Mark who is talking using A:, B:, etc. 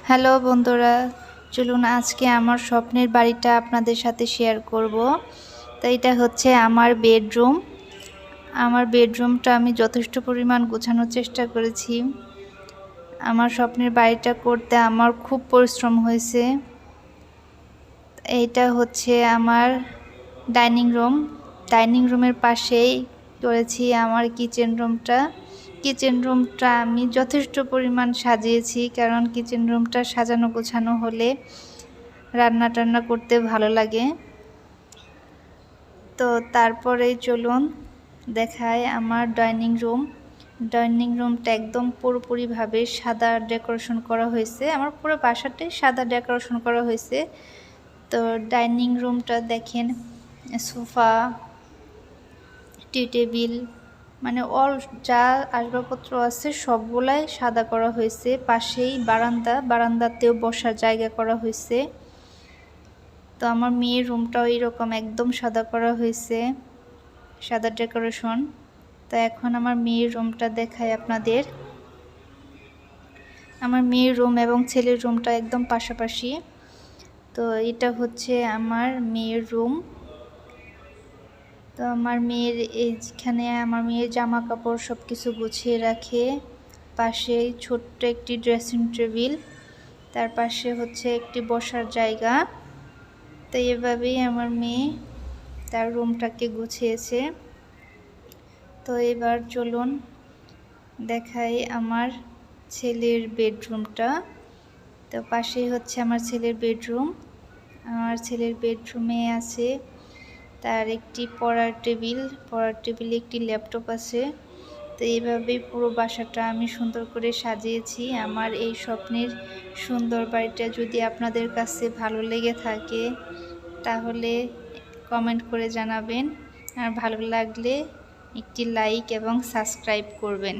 A: Hello বন্ধুরা, চলুন আজকে আমার স্বপ্নের বাড়িটা আপনাদের সাথে শেয়ার করব। তো এটা হচ্ছে আমার বেডরুম। আমার বেডরুমটা আমি যথেষ্ট পরিমাণ গোছানোর চেষ্টা করেছি। আমার স্বপ্নের বাড়িটা করতে আমার খুব পরিশ্রম হয়েছে। এইটা হচ্ছে আমার ডাইনিং রুমের পাশেই করেছি আমার কিচেন রুমটা আমি যথেষ্ট পরিমাণ সাজিয়েছি, কারণ কিচেন রুমটা সাজানো গোছানো হলে রান্না টান্না করতে ভালো লাগে। তো তারপরেই চলুন দেখায় আমার ডাইনিং রুমটা একদম পুরোপুরিভাবে সাদা ডেকোরেশন করা হয়েছে। আমার পুরো বাসাটাই সাদা ডেকোরেশন করা হয়েছে। তো ডাইনিং রুমটা দেখেন, সোফা, টি টেবিল, মানে অল যা আসবাবপত্র আছে সবগুলাই সাদা করা হয়েছে। পাশেই বারান্দাতেও বসার জায়গা করা হয়েছে। তো আমার মেয়ের রুমটাও এইরকম একদম সাদা করা হয়েছে, সাদা ডেকোরেশন। তো এখন আমার মেয়ের রুমটা দেখাই আপনাদের। আমার মেয়ের রুম এবং ছেলের রুমটা একদম পাশাপাশি। তো এটা হচ্ছে আমার মেয়ের রুম। তো আমার মেয়ের এইখানে আমার মেয়ের জামা কাপড় সব কিছু গুছিয়ে রাখে। পাশেই ছোট্ট একটি ড্রেসিং টেবিল, তার পাশে হচ্ছে একটি বসার জায়গা। তো এভাবেই আমার মেয়ে তার রুমটাকে গুছিয়েছে। তো এবার চলুন দেখাই আমার ছেলের বেডরুমটা। তো পাশেই হচ্ছে আমার ছেলের বেডরুম। আমার ছেলের বেডরুমে আছে তার একটি পড়ার টেবিলে একটি ল্যাপটপ আছে। তো এইভাবেই পুরো বাসাটা আমি সুন্দর করে সাজিয়েছি। আমার এই স্বপ্নের সুন্দর বাড়িটা যদি আপনাদের কাছে ভালো লেগে থাকে তাহলে কমেন্ট করে জানাবেন, আর ভালো লাগলে একটি লাইক এবং সাবস্ক্রাইব করবেন।